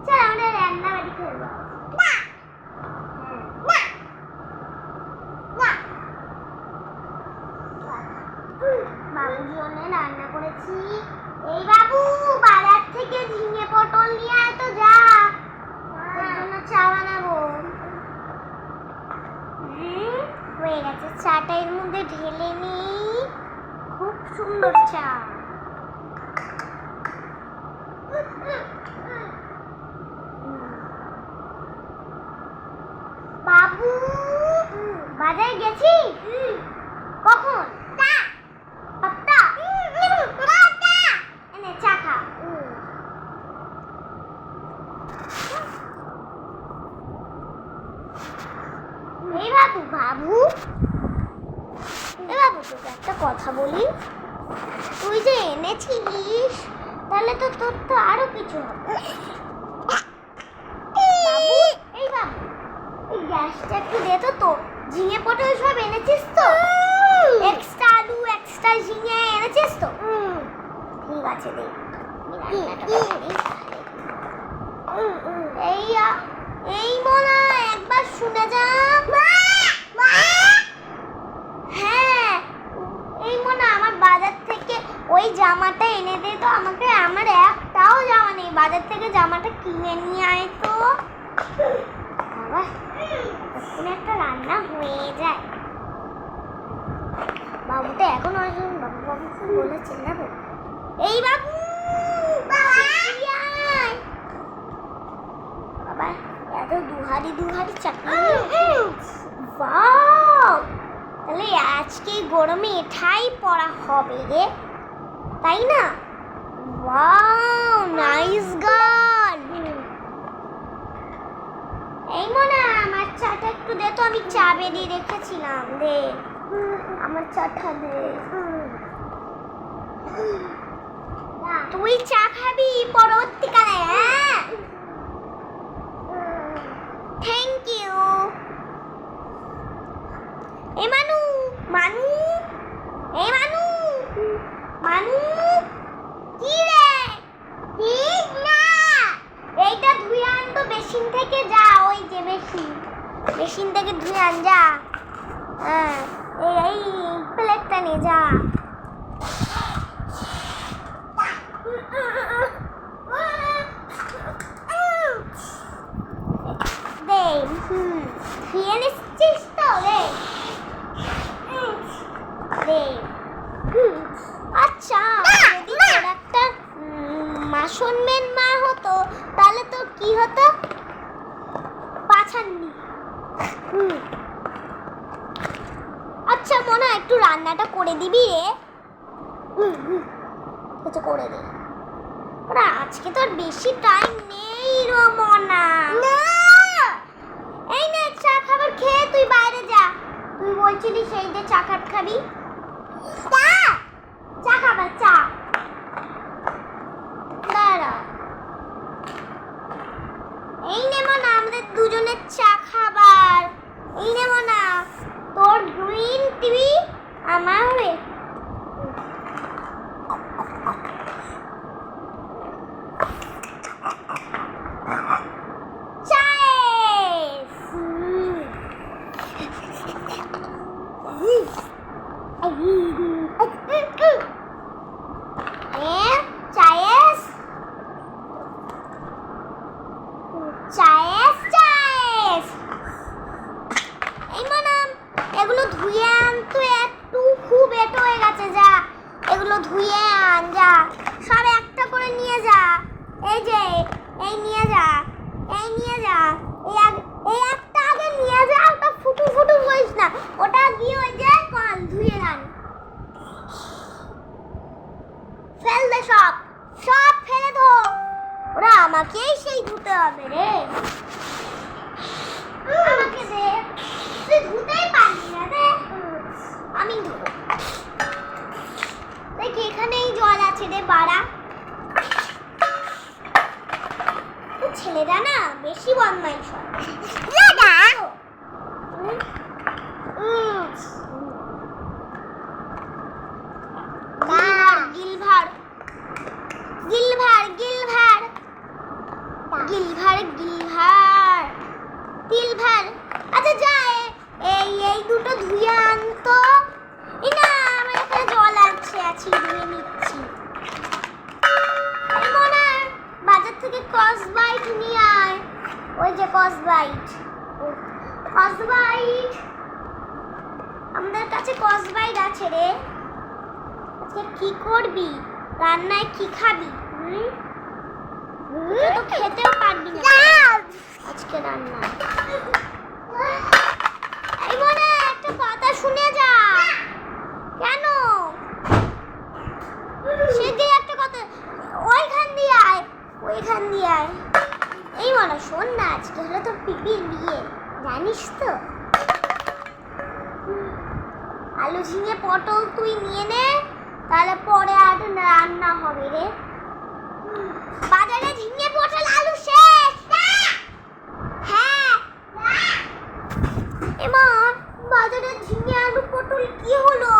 চল আমরা রান্না বাড়ি করবো। বাবুর জন্য রান্না করেছি। এই বাবু বাজার থেকে ঝিঙে পটল নিয়ে আয় তো, যা তোর জন্য চা বানাবো। হয়ে গেছে, চাটা এর মধ্যে ঢেলে নিই। খুব সুন্দর চা। বাবু বাজারে গেছি? কখন? এনে চা খা। এই বাবু বাবু তোকে একটা কথা বলি, তুই যে এনেছিস তাহলে তো তোর তো আরো কিছু হবে। বাবু এই বাবু এই গ্যাসটা একটু দে তো। তো ঝিঙে পটল সব এনেছিস তো? এক্সট্রা আলু এক্সট্রা ঝিঙে এনেছিস তো? ঠিক আছে দে। এই মনা একবার শুনে যা। হ্যাঁ এই মনা আমার বাজার থেকে ওই জামাটা এনে দে তো আমাকে। আমার একটাও জামা নেই, বাজার থেকে জামাটা কিনে নিয়ে আয় তো। বাবা তখন একটা রান্না হয়ে যায়। বাবুটা এখন আসুন, বাবু বাবু বলে চেল্লাবো। এই বাবু বাবা এত দুহারি চাকরি। তাহলে আজকে গরমে এটাই পড়া হবে রে, তাই না? Wow nice girl. এই মনা আমার চাটা একটু দে তো, আমি চা বেরিয়ে রেখেছিলাম। দে আমার চাটা দে। তুই চা খাবি পরবর্তীকালে? হ্যাঁ থ্যাংক ইউ। এই মানু কি রে? ঠিক না, এইটা ধুয়ে আন তো বেসিন থেকে। যা ওই যে বেসিন থেকে ধুয়ে আন যা। হ্যাঁ এই প্লেটটা নিয়ে যা। দে ধুয়ে নিচ্ছিস তো? দে আচ্ছা যদি তোর একটা মাসনমেন মা হতো তাহলে তো কি হতো? পাছাননি। আচ্ছা মনা একটু রান্নাটা করে দিবি রে? কিছু করে দে। ওরা আজকে তো আর বেশি টাইম নেই রে মনা। এই নে চা খাবার খেয়ে তুই বাইরে যা। তুই বলছিলি সেই যে চা খাবি। চা খাবার চা দাঁড়া। এই নে মনা আমাদের দুজনের চা খাবার। এই নে মনা তোর গ্রিন টি, আমার হবে এগুলো ধুয়ে আন তো, একটু খুব এটো হয়ে গেছে। যা এগুলো ধুয়ে আন, যা সব একটা করে নিয়ে যা। এই যে এই নিয়ে যা, এই একটা আগে নিয়ে যা। ওটা ফুটু করিস না, ওটা গিয়ে ওই যে কল ধুয়ে আন। ফেল দে সব ফেলে দো। ওরা আমাকেই সেই ধুতে হবে রে। আমাকে দে, তুই ধুতেই পারবি না রে। আমি ধুবো। দেখি এখানেই জল আছে রে বাড়া। ছেলেরা না বেশি বদমাইশ হয়। গিলভার নিয়ে নিচ্ছি। এই মনে বাজার থেকে কসবাইট নিয়ে আয়। ওই যে কসবাইট, কসবাইট আমাদের কাছে কসবাইট আছে রে। আজকে কি করবি? রান্নায় কি খাবি? তুই তো খেতেও পারবি না আজকে রান্না। এই মনে একটা কথা শুনে যা। কেন? সেদিকে একটা কথা, ওইখান দিয়ে আয়, ওইখান দিয়ে আয়। এই মনে শোন না, আজকে হলো তোর পিপির বিয়ে, জানিস তো? আলু ঝিঙে পটল তুই নিয়ে নে, তাহলে পরে আর রান্না হবে রে। বাজারে ঝিঙে পটল আলু শেষ। হ্যাঁ এমা, বাজারে ঝিঙে আলু পটল কি হলো?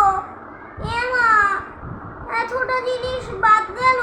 এমা, এতটা জিনিস বাদ গেল।